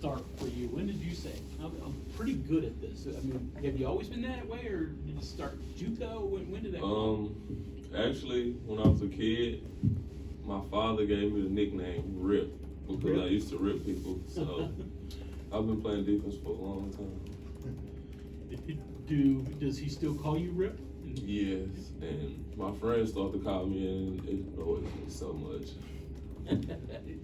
start for you? When did you say, I'm pretty good at this? I mean, have you always been that way, or did you start JUCO? When did that come? Actually, when I was a kid, my father gave me the nickname Rip because Rip? I used to rip people. So I've been playing defense for a long time. Does he still call you Rip? Yes, and my friends started to call me, and it annoys me so much.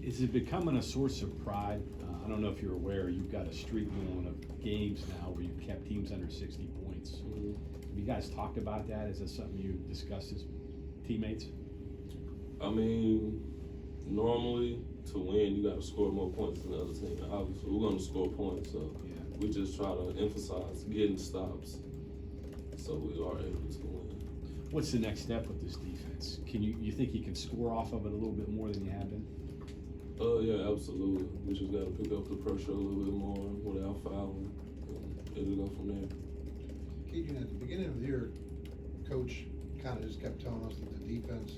Is it becoming a source of pride? I don't know if you're aware, you've got a streak going of games now where you've kept teams under 60 points. Mm-hmm. Have you guys talked about that? Is that something you discussed as teammates? I mean, normally to win, you got to score more points than the other team. Obviously, we're going to score points, so we just try to emphasize getting stops so we are able to win. What's the next step with this defense? You think you can score off of it a little bit more than you have been? Yeah, absolutely. We just got to pick up the pressure a little bit more without fouling, and it'll go from there. Keddy, at the beginning of the year, Coach kind of just kept telling us that the defense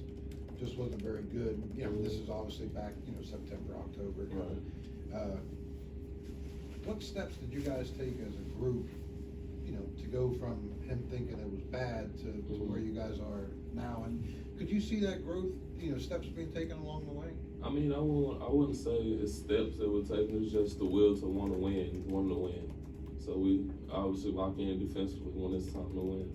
just wasn't very good. You know, this is obviously back, September, October. Right. What steps did you guys take as a group, to go from him thinking it was bad to where you guys are now? And could you see that growth, steps being taken along the way? I mean, I wouldn't say it's steps that we're taking. It's just the will to want to win. So we obviously lock in defensively when it's time to win.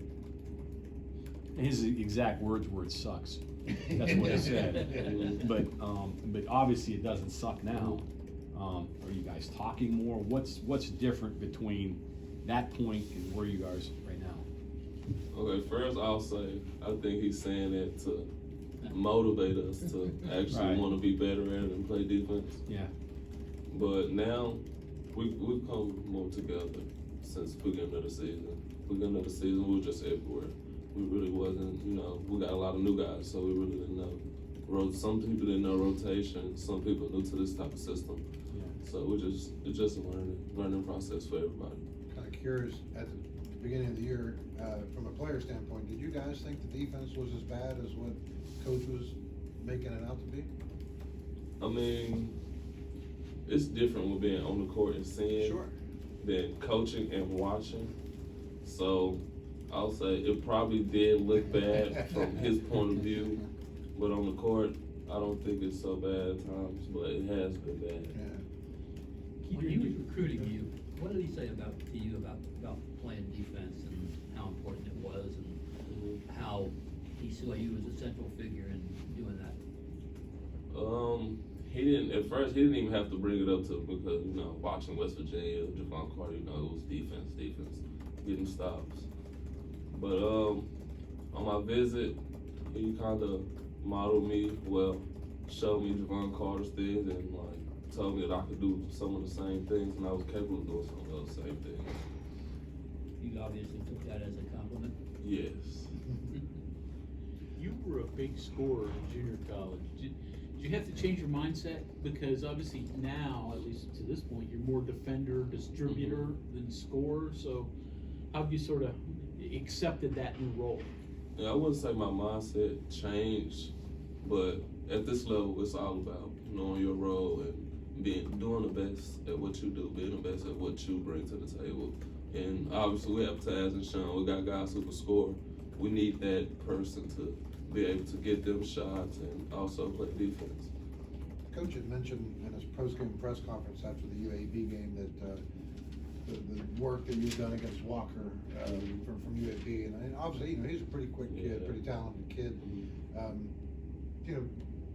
His exact words were, "It sucks." That's what he said. But obviously it doesn't suck now. Are you guys talking more? What's different between that point and where you guys are right now? Okay, first I'll say I think he's saying that to motivate us to actually want to be better at it and play defense. Yeah. But now we've come more together since the beginning of the season. Beginning of the season, we were just everywhere. We really wasn't, we got a lot of new guys, so we really didn't know. Some people didn't know rotation. Some people new to this type of system. Yeah. So it's just a learning process for everybody. Kind of curious, at the beginning of the year, from a player standpoint, did you guys think the defense was as bad as what Coach was making it out to be? I mean, it's different with being on the court and seeing than coaching and watching. So I'll say it probably did look bad from his point of view, but on the court, I don't think it's so bad at times, but it has been bad. Yeah. When he was recruiting you, what did he say to you about playing defense and how important it was, and how he saw you as a central figure in doing that? He didn't at first. He didn't even have to bring it up to because watching West Virginia, Jevon Carter, it was defense, getting stops. But on my visit, he kind of modeled me well, showed me Jevon Carter's things, and told me that I could do some of the same things, and I was capable of doing some of those same things. You obviously took that as a compliment. Yes. You were a big scorer in junior college. Did you have to change your mindset? Because obviously now, at least to this point, you're more defender, distributor than scorer. So how have you sort of accepted that new role? Yeah, I wouldn't say my mindset changed, but at this level, it's all about knowing your role and doing the best at what you do, being the best at what you bring to the table. And obviously, we have Taz and Sean. We got guys who can score. We need that person to be able to get them shots and also play defense. Coach had mentioned in his post-game press conference after the UAB game that the work that you've done against Walker from UAB, and obviously, he's a pretty quick kid, pretty talented kid.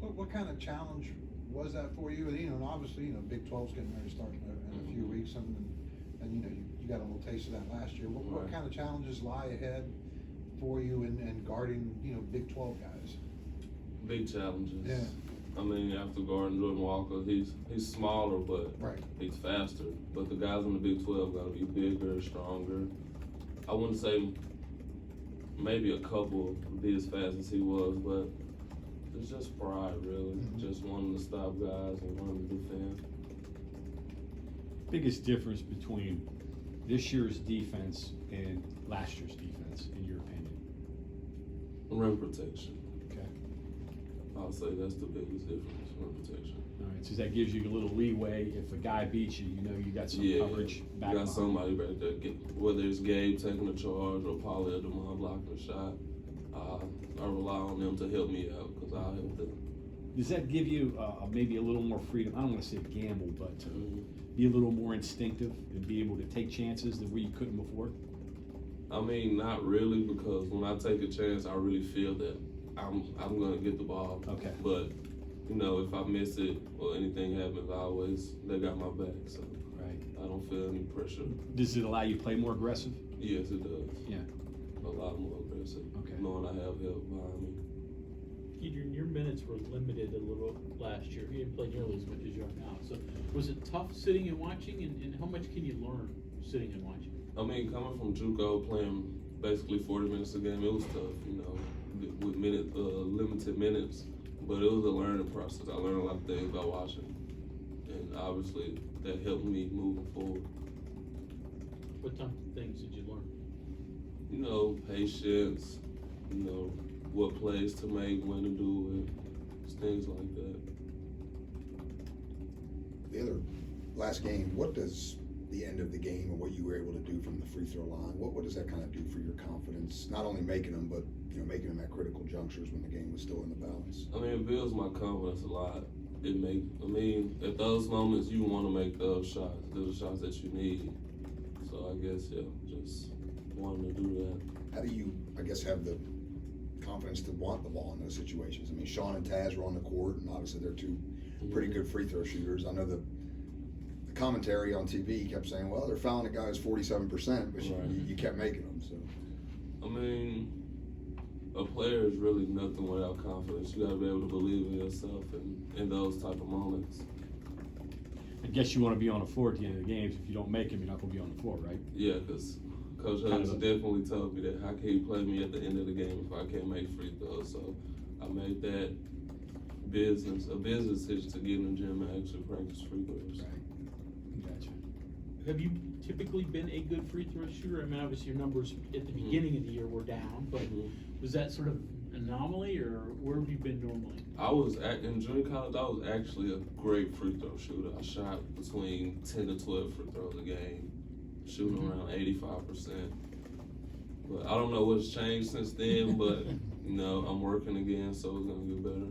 What kind of challenge was that for you? And obviously, Big 12's getting ready to start in a few weeks, and you got a little taste of that last year. What kind of challenges lie ahead for you in guarding Big 12 guys? Big challenges. Yeah. I mean, after guarding Jordan Walker, he's smaller, but he's faster. But the guys in the Big 12 got to be bigger, stronger. I wouldn't say maybe a couple be as fast as he was, but it's just pride, really. Just wanting to stop guys and wanting to defend. Biggest difference between this year's defense and last year's defense, in your opinion? Rim protection. Okay. I'll say that's the biggest difference, rim protection. All right, so that gives you a little leeway. If a guy beats you, you know you got some Yeah, coverage back you got behind. somebody back there, whether it's Gabe taking a charge or Paulie or Demond blocking a shot. I rely on them to help me out because I'll help them. Does that give you maybe a little more freedom? I don't want to say gamble, but Mhm. be a little more instinctive and be able to take chances that where you couldn't before? I mean, not really, because when I take a chance, I really feel that I'm gonna get the ball. Okay. But you know, if I miss it or anything happens, they got my back, so Right. I don't feel any pressure. Does it allow you to play more aggressive? Yes, it does. Yeah. A lot more aggressive. Okay. Knowing I have help behind me. Adrian, your minutes were limited a little last year. You didn't play nearly as much as you are now. So was it tough sitting and watching, and how much can you learn sitting and watching? I mean, coming from JUCO, playing basically 40 minutes a game, it was tough, you know, with limited minutes. But it was a learning process. I learned a lot of things by watching, and obviously that helped me moving forward. What type of things did you learn? You know, patience, you know, what plays to make, when to do it, just things like that. The other last game, what does the end of the game and what you were able to do from the free throw line, what does that kind of do for your confidence? Not only making them, but you know, making them at critical junctures when the game was still in the balance. I mean, it builds my confidence a lot. At those moments, you want to make those shots. They're the shots that you need. So I guess, yeah, just wanting to do that. How do you, I guess, have the confidence to want the ball in those situations? I mean, Sean and Taz were on the court, and obviously they're two pretty good free throw shooters. I know the commentary on TV kept saying, well, they're fouling a guy who's 47%, but Right. you kept making them, so. I mean, a player is really nothing without confidence. You got to be able to believe in yourself and in those type of moments. I guess you want to be on the floor at the end of the games. If you don't make them, you're not going to be on the floor, right? Yeah, because Coach Huggins definitely told me that how can you play me at the end of the game if I can't make free throws? So I made that a business decision to get in the gym and actually practice free throws. Gotcha. Have you typically been a good free throw shooter? I mean, obviously your numbers at the beginning of the year were down, but was that sort of anomaly, or where have you been normally? In junior college, I was actually a great free throw shooter. I shot between 10 to 12 free throws a game, shooting around 85%. But I don't know what's changed since then, but you know, I'm working again, so it's gonna get better.